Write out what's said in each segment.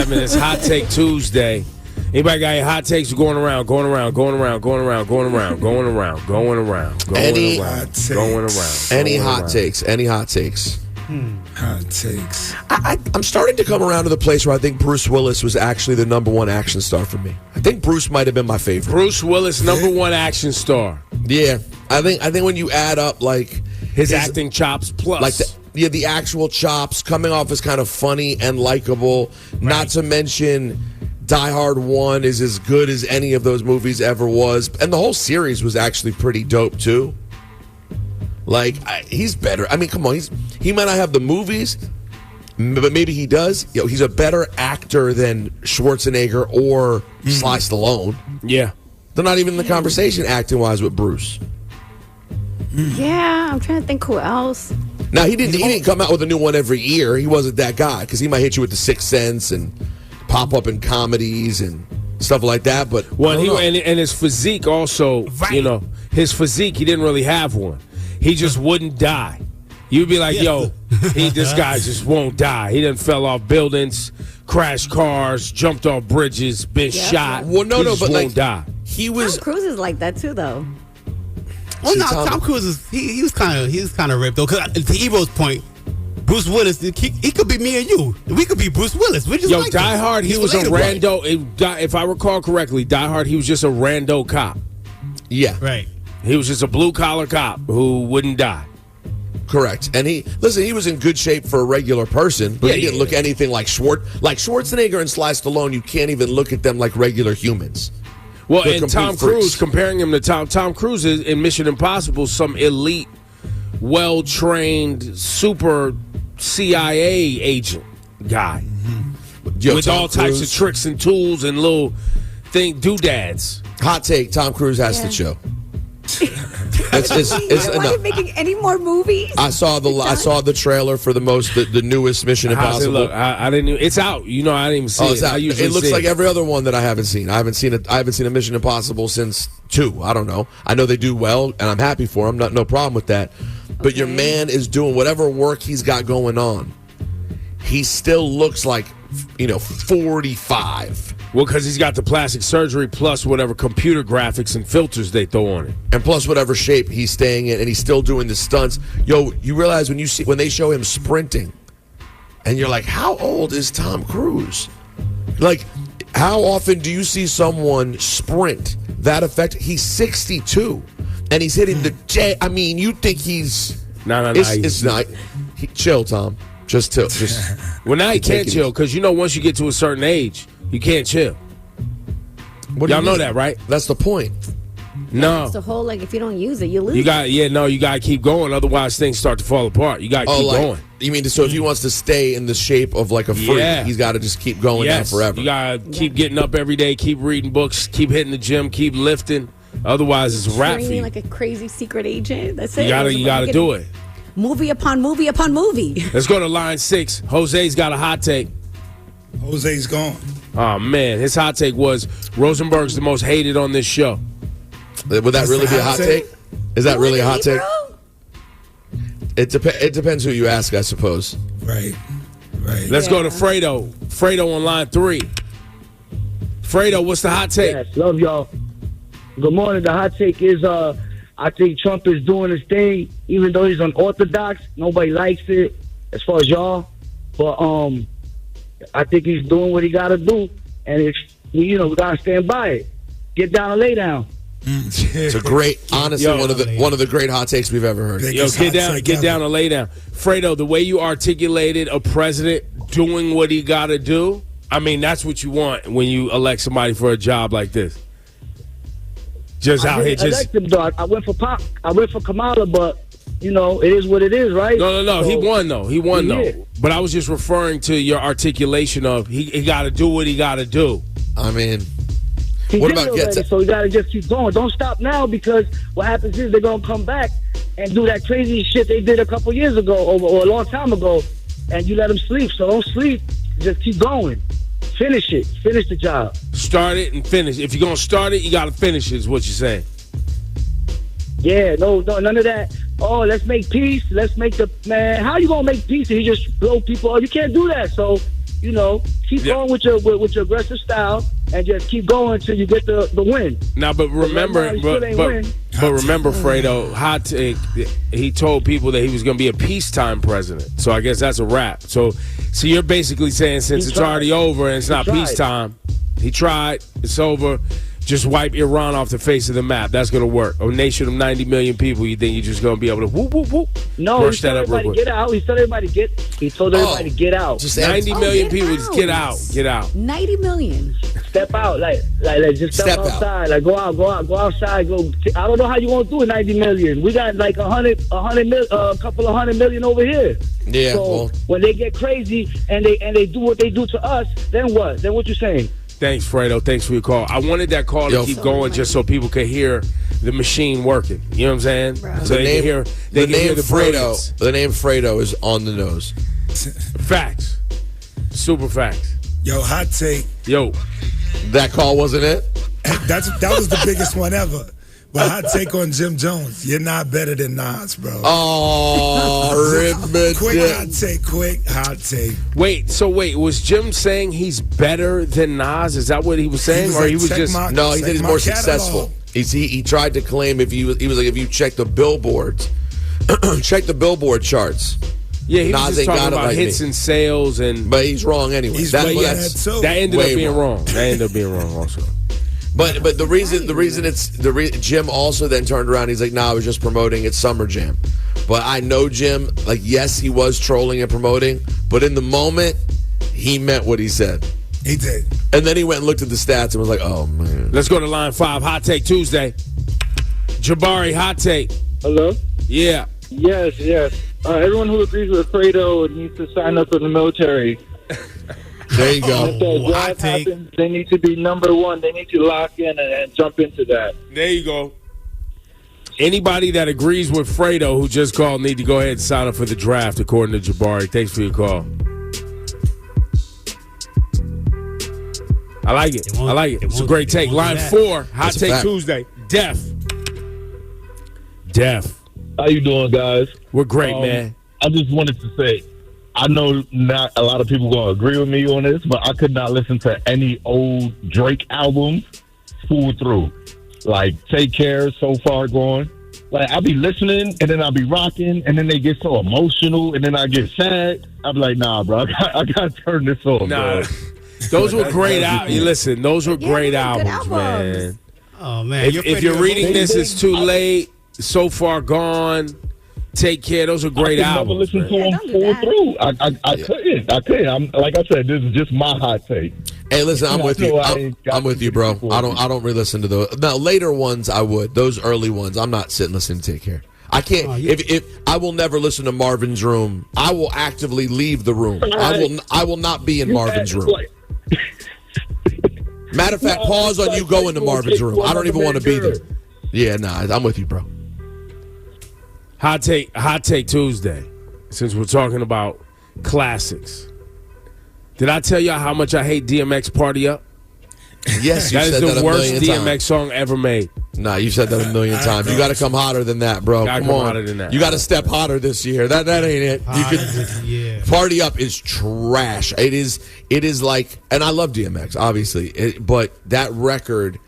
7. It's Hot Take Tuesday. Anybody got any hot takes? Going around. Any hot takes? Hot takes. I'm starting to come around to the place where I think Bruce Willis was actually the number one action star for me. I think Bruce might have been my favorite. Bruce Willis, number one action star. Yeah, I think when you add up like his acting chops plus like the actual chops coming off as kind of funny and likable. Right. Not to mention Die Hard 1 is as good as any of those movies ever was, and the whole series was actually pretty dope too. Like, he's better. I mean, come on. He might not have the movies, but maybe he does. He's a better actor than Schwarzenegger or Sly Stallone. Yeah. They're not even in the conversation acting-wise with Bruce. Yeah, I'm trying to think who else. Now, he didn't come out with a new one every year. He wasn't that guy, because he might hit you with The Sixth Sense and pop up in comedies and stuff like that. But and his physique also, right. His physique, he didn't really have one. He just wouldn't die. You'd be like, this guy just won't die. He done fell off buildings, crashed cars, jumped off bridges, been shot. Well, no, but won't die. He was. Tom Cruise is like that too, though. Well, no, Tom Cruise is he was kind of ripped though. Because to Evo's point, Bruce Willis, he could be me and you. We could be Bruce Willis. We just like Die Hard, he was a rando. If I recall correctly, Die Hard, he was just a rando cop. Yeah, right. He was just a blue-collar cop who wouldn't die. Correct. And he was in good shape for a regular person, but he didn't look anything like Schwarzenegger and Sly Stallone. You can't even look at them like regular humans. Well, and Tom Cruise, comparing him to Tom Cruise is in Mission Impossible, some elite, well-trained, super CIA agent guy. With all types of tricks and tools and little doodads. Hot take, Tom Cruise has to chill. Why are you making any more movies? I saw the trailer for the newest Mission Impossible. Look, I didn't. It's out. I didn't even see it. It's out. It looks like every other one that I haven't seen. I haven't seen a Mission Impossible since 2. I don't know. I know they do well, and I'm happy for him. No problem with that. But your man is doing whatever work he's got going on. He still looks like 45. Well, because he's got the plastic surgery plus whatever computer graphics and filters they throw on it. And plus whatever shape he's staying in, and he's still doing the stunts. You realize when they show him sprinting, and you're like, how old is Tom Cruise? Like, how often do you see someone sprint that effect? He's 62, and he's hitting the jet. I mean, you think he's... No. It's not. Chill, Tom. Just chill. Well, now you can't chill, because once you get to a certain age... You can't chill. Y'all know that, right? That's the point. No. It's the whole, if you don't use it, you lose you got to keep going. Otherwise, things start to fall apart. You got to keep going. You mean, so if he wants to stay in the shape of like a freak, he's got to just keep going now forever. You got to keep getting up every day, keep reading books, keep hitting the gym, keep lifting. Otherwise, it's a wrap for you. Like a crazy secret agent. That's it. You got to do it. Movie upon movie upon movie. Let's go to line 6. Jose's got a hot take. Jose's gone. Oh, man. His hot take was Rosenberg's the most hated on this show. Would that really be a hot take? Is that really a hot take? It depends who you ask, I suppose. Right. Let's go to Fredo. Fredo on line 3. Fredo, what's the hot take? Yes, love y'all. Good morning. The hot take is I think Trump is doing his thing, even though he's unorthodox. Nobody likes it as far as y'all. But I think he's doing what he got to do, and we got to stand by it. Get down and lay down. It's a great, honestly, one of the great hot takes we've ever heard. Get down and lay down. Fredo, the way you articulated a president doing what he got to do, I mean, that's what you want when you elect somebody for a job like this. Just out here, elect him, dog. I went for Kamala, but it is what it is, right? No. So, he won though. But I was just referring to your articulation of he got to do what he got to do. I mean, what about so we got to just keep going. Don't stop now, because what happens is they're gonna come back and do that crazy shit they did a couple years ago or a long time ago, and you let them sleep. So don't sleep. Just keep going. Finish it. Finish the job. Start it and finish. If you're gonna start it, you got to finish it. Is what you're saying? Yeah, no, none of that. Oh, let's make peace. Let's make man. How you gonna make peace if you just blow people up? You can't do that. So keep going with your aggressive style and just keep going until you get the win. Now, but remember, right now, but remember, Fredo, hot take. He told people that he was going to be a peacetime president. So I guess that's a wrap. So you're basically saying since it's already over and it's not peacetime, he tried. It's over. Just wipe Iran off the face of the map. That's going to work. A nation of 90 million people, you think you're just going to be able to whoop, whoop, whoop? No, brush he that told up real everybody quick. get out. He told everybody to get out. Just 90 million get people, out. just get out. Get out. 90 million. Step out. Like just step Step out. outside. Like go outside. I don't know how you want to do it, 90 million. We got like a couple of 100 million over here. Yeah. So when they get crazy and they do what they do to us, then what? Then what you saying? Thanks, Fredo. Thanks for your call. I wanted that call to keep going just so people could hear the machine working. You know what I'm saying? Bro. So they can hear the brilliance. The name Fredo is on the nose. Facts. Super facts. Yo, hot take. Yo. That call wasn't it? That was the biggest one ever. But hot take on Jim Jones. You're not better than Nas, bro. Oh, Quick hot take. Wait, was Jim saying he's better than Nas? Is that what he was saying? He was or like, he was check just... No, he said he's my more catalog. successful. He tried to claim he was like, if you check the billboards, check the billboard charts. Yeah, he Nas was just ain't talking got it about like hits me. and sales and... But he's wrong anyway. He's That way that's- ahead, too. That ended up way being wrong. wrong. That ended up being wrong also. But the reason Jim also then turned around. He's like, "Nah, I was just promoting. It's Summer Jam." But I know Jim. Like, yes, he was trolling and promoting, but in the moment, he meant what he said. He did. And then he went and looked at the stats and was like, "Oh man." Let's go to line 5. Hot Take Tuesday. Jabari, hot take. Hello? Yeah. Yes. Everyone who agrees with Fredo needs to sign up for the military. There you go. If the draft happens, they need to be number one. They need to lock in and jump into that. There you go. Anybody that agrees with Fredo who just called need to go ahead and sign up for the draft, according to Jabari. Thanks for your call. I like it. It's a great take. Line 4, Hot That's a Take fact. Tuesday. Def. How you doing, guys? We're great, man. I just wanted to say, I know not a lot of people going to agree with me on this, but I could not listen to any old Drake albums full through. Like, Take Care, So Far Gone. Like, I'll be listening, and then I'll be rocking, and then they get so emotional, and then I get sad. I'll be like, nah, bro, I got to turn this off, Nah, bro. those were great albums. Listen, those were great those are good albums, albums. man. Oh man! If you're reading this, it's too late. So Far Gone. Take Care. Those are great I could albums. never listen man. to them don't do full that. through. I couldn't. I'm like I said, this is just my hot take. Hey, listen, I'm with you. I'm with you, bro. Before. I don't re-listen to those. Now, later ones I would. Those early ones, I'm not sitting listening to Take Care. I can't. If I will never listen to Marvin's Room, I will actively leave the room. I will not be in Marvin's room. Matter of fact, pause on you going to Marvin's room. I don't even want to be there. Yeah, nah, I'm with you, bro. Hot Take Tuesday. Since we're talking about classics, did I tell y'all how much I hate DMX Party Up? Yes, you That is said that the a worst million DMX times. song ever made. Nah, you said that a million times. You got to come hotter than that, bro. Gotta Come come on. hotter than that. You got to step hotter this year. That ain't it. You could. Yeah. Party Up is trash. It is like, and I love DMX, obviously, but that record,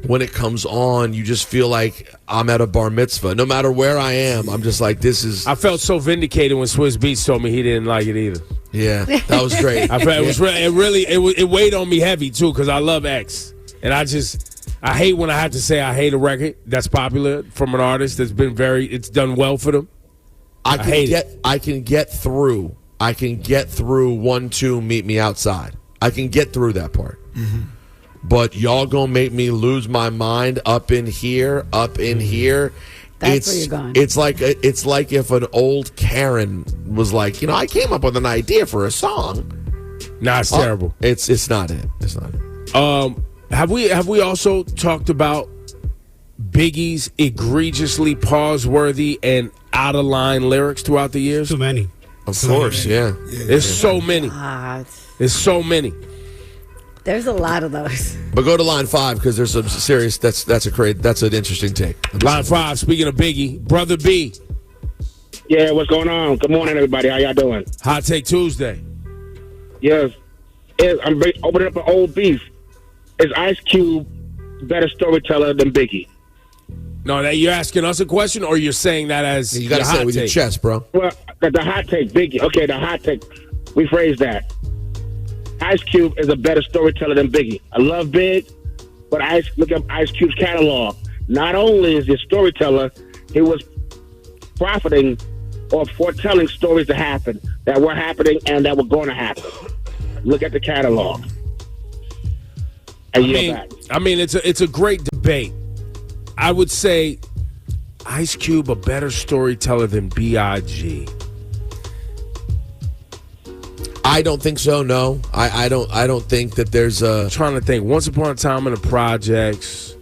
when it comes on, you just feel like I'm at a bar mitzvah. No matter where I am, I'm just like, this is. I felt so vindicated when Swiss Beats told me he didn't like it either. Yeah, that was great. I felt it weighed on me heavy too because I love X, and I hate when I have to say I hate a record that's popular from an artist that's been it's done well for them. I can get through 1, 2, meet me outside. I can get through that part. Mm-hmm. But y'all gonna make me lose my mind up in here. That's where you're going. It's like if an old Karen was like, I came up with an idea for a song. Nah, it's terrible. It's not it. It's not it. Have we also talked about Biggie's egregiously pause-worthy and out-of-line lyrics throughout the years? Too many. Of course, yeah. There's so many. God. There's so many. There's a lot of those. But go to line 5 because there's some serious. That's an interesting take. Line 5. Speaking of Biggie, Brother B. Yeah, what's going on? Good morning, everybody. How y'all doing? Hot Take Tuesday. Yes, I'm opening up an old beef. Is Ice Cube better storyteller than Biggie? No, that you're asking us a question, or you're saying that as You got to say it with your chest, bro. Well, the hot take, Biggie. Okay, the hot take. Rephrase that. Ice Cube is a better storyteller than Biggie. I love Big, but look at Ice Cube's catalog. Not only is he a storyteller, he was profiting or foretelling stories that were happening and that were going to happen. Look at the catalog. I mean, it's a great debate. I would say Ice Cube a better storyteller than B.I.G. I don't think so. No, I don't think that there's a. I'm trying to think. Once Upon a Time in the Projects.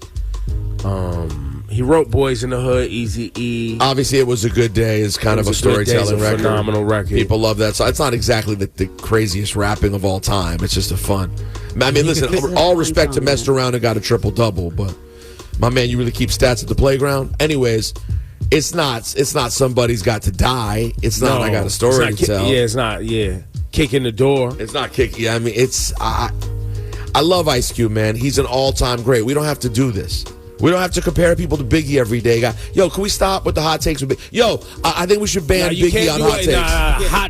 He wrote Boys in the Hood, Easy E. Obviously, It Was a Good Day is kind of a storytelling record. Phenomenal record. People love that. So it's not exactly the craziest rapping of all time. It's just a fun. I mean, listen, all respect to Messed Around and Got a Triple-Double, but my man, you really keep stats at the playground? Anyways, it's not Somebody's Got to Die. It's not I Got a Story to Tell. Yeah, it's not, Kicking the Door. It's not kicking. Yeah, I mean, I love Ice Cube, man. He's an all-time great. We don't have to do this. We don't have to compare people to Biggie every day. Yo, can we stop with the hot takes? Yo, I think we should ban Biggie on hot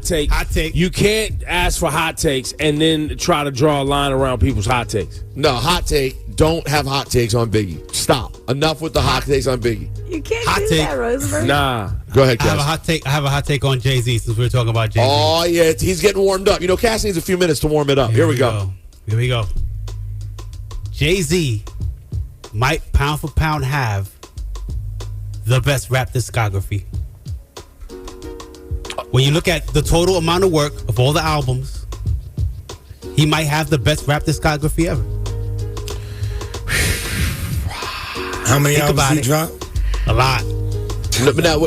takes. Hot take. You can't ask for hot takes and then try to draw a line around people's hot takes. No, hot take. Don't have hot takes on Biggie. Stop. Enough with the hot takes on Biggie. You can't do that, Rosenberg. Nah. Go ahead, Cass. I have a hot take on Jay-Z since we were talking about Jay-Z. Oh, yeah. He's getting warmed up. Cass needs a few minutes to warm it up. Here we go. Here we go. Jay-Z might pound for pound have the best rap discography. When you look at the total amount of work of all the albums, he might have the best rap discography ever. How many albums he dropped? A lot. Now,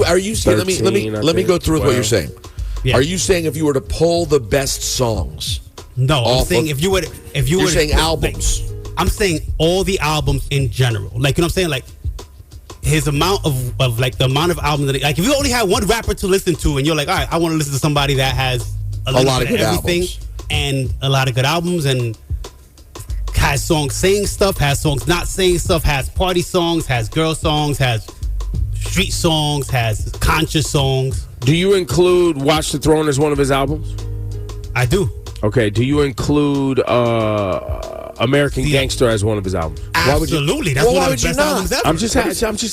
are you saying? 13, let me go through with what you're saying. Yeah. Are you saying if you were to pull the best songs? No, I'm saying if you were saying albums. I'm saying all the albums in general. Like, you know what I'm saying? Like, his amount of like the amount of albums that, like, if you only had one rapper to listen to and you're like, all right, I want to listen to somebody that has a lot of good everything albums. And a lot of good albums and has songs saying stuff, has songs not saying stuff, has party songs, has girl songs, has street songs, has conscious songs. Do you include Watch the Throne as one of his albums? I do. Okay. Do you include American Gangster as one of his albums? Absolutely. That's one of the best albums ever. I'm just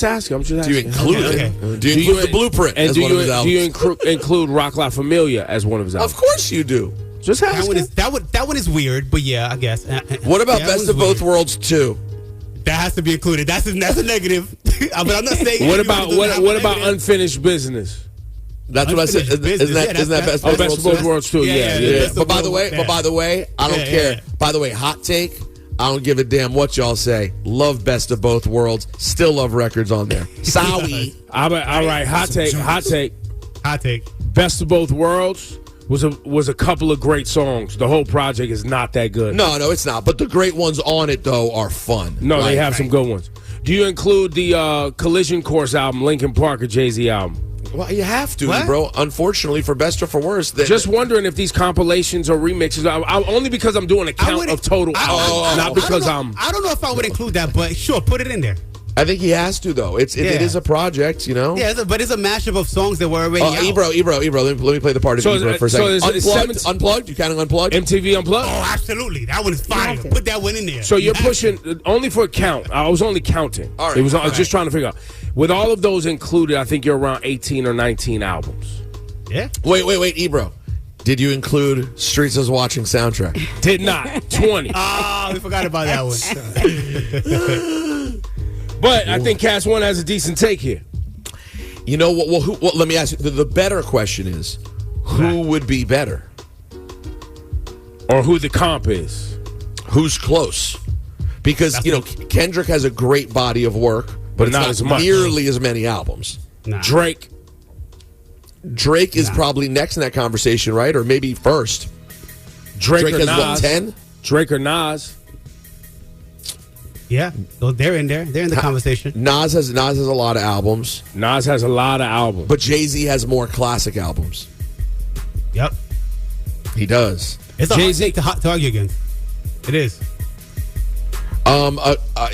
asking. Do you include it? Okay. Do you include The Blueprint as one of his albums? Do you include Rock La Familia as one of his albums? Of course you do. Just asking. That one is weird, but yeah, I guess. What about Best of Both Worlds 2? That has to be included. That's a negative. But I'm not saying. What about Unfinished Business? That's what I said. Isn't that Best of Both Worlds too? Yeah. But by the way, I don't care. Yeah. By the way, hot take. I don't give a damn what y'all say. Love Best of Both Worlds. Still love records on there. Sorry. All right. Hot take. Best of Both Worlds was a couple of great songs. The whole project is not that good. No, it's not. But the great ones on it though are fun. No, they have some good ones. Do you include the Collision Course album, Linkin Park, or Jay-Z album? Well, you have to, bro. Unfortunately, for best or for worse. Just wondering if these compilations or remixes, only because I'm doing a count of total albums, not because I don't know if I would include that, but sure, put it in there. I think he has to, though. It is a project, Yeah, but it's a mashup of songs that were already out. Ebro, let me play the part of Ebro for a second. Unplugged? You counting Unplugged? MTV Unplugged? Oh, absolutely. That one is fire. Put that one in there. So you're pushing, only for a count. I was only counting. All right. I was just trying to figure out. With all of those included, I think you're around 18 or 19 albums. Yeah. Wait, Ebro. Did you include Streets is Watching soundtrack? Did not. 20. We forgot about that one. But I think Cass One has a decent take here. You know what? Well, let me ask you. The better question is, who would be better, or who the comp is? Who's close? Because Kendrick has a great body of work, but not as much. Nearly as many albums. Nah. Drake is probably next in that conversation, right? Or maybe first. Drake or has Nas. what, 10? Drake or Nas. Yeah, they're in there. They're in the conversation. Nas has a lot of albums. Nas has a lot of albums. But Jay-Z has more classic albums. Yep. He does. It's a hard take to argue against. It is.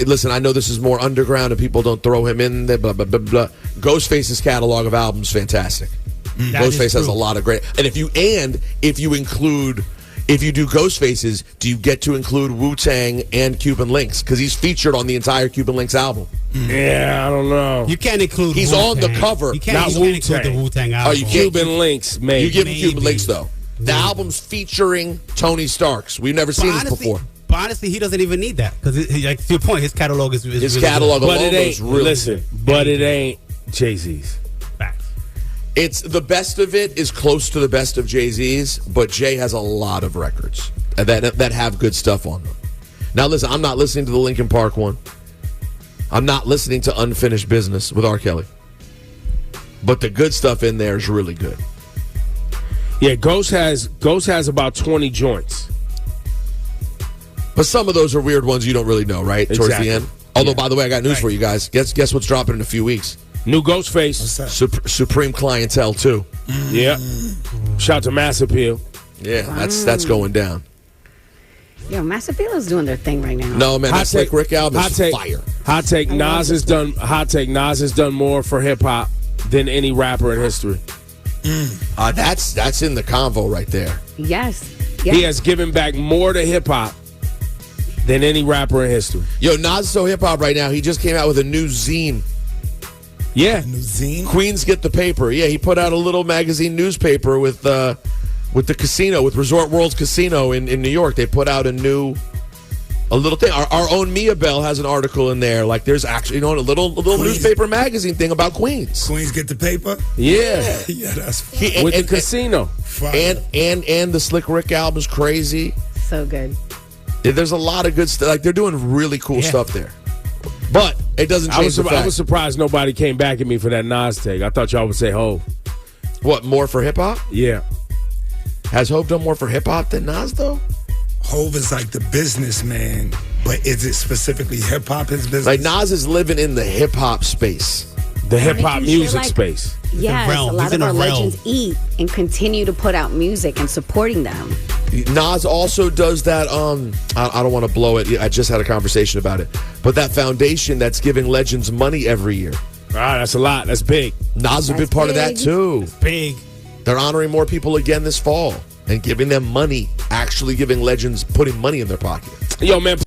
Listen, I know this is more underground and people don't throw him in there, blah, blah, blah, blah. Ghostface's catalog of albums, fantastic. Ghostface has a lot of great. And if you do Ghostface's, do you get to include Wu-Tang and Cuban Links? Because he's featured on the entire Cuban Links album. Yeah, I don't know. You can't include He's Wu-Tang. on the cover. You can't include the Wu-Tang album. Oh, you Cuban Links, maybe. You give him Cuban Links, though. The album's featuring Tony Starks. We've never seen this before. But honestly, he doesn't even need that. Because, like, to your point, his catalog is his really catalog good. alone is really listen, but it ain't Jay-Z's. Facts. It's the best of it is close to the best of Jay-Z's, but Jay has a lot of records that have good stuff on them. Now, listen, I'm not listening to the Linkin Park one. I'm not listening to Unfinished Business with R. Kelly. But the good stuff in there is really good. Yeah, Ghost has about 20 joints. But some of those are weird ones you don't really know, right? Exactly. Towards the end. Although, by the way, I got news for you guys. Guess what's dropping in a few weeks? New Ghostface. Supreme Clientele 2. Yeah. Shout out to Mass Appeal. Yeah, that's going down. Yo, Mass Appeal is doing their thing right now. No, man, that Slick Rick album is fire. Hot take, Nas has done more for hip hop than any rapper in history. That's in the convo right there. Yes. He has given back more to hip hop than any rapper in history. Yo, Nas is so hip hop right now. He just came out with a new zine. Yeah, New zine? Queens Get the Paper. Yeah, he put out a little magazine newspaper with the casino, with Resort World's Casino in New York. They put out a little thing. Our own Mia Bell has an article in there. Like, there's actually, a little newspaper magazine thing about Queens. Queens Get the Paper? yeah. Yeah, that's fine. With the casino. Fire. And the Slick Rick album's crazy. So good. There's a lot of good stuff. Like, they're doing really cool stuff there. But it doesn't change the fact. I was surprised nobody came back at me for that Nas take. I thought y'all would say Hov. What, more for hip hop? Yeah. Has Hov done more for hip hop than Nas, though? Hov is like the businessman, but is it specifically hip hop his business? Like, Nas is living in the hip hop space. The hip hop Making sure, music like, space. Yes, realm. a lot He's of in a our realm. legends eat and continue to put out music and supporting them. Nas also does that. I don't want to blow it. I just had a conversation about it. But that foundation that's giving legends money every year. Ah, that's a lot. That's big. Nas is a big part of that, big. too. Big. They're honoring more people again this fall and giving them money, actually giving legends, putting money in their pocket. Yo, man.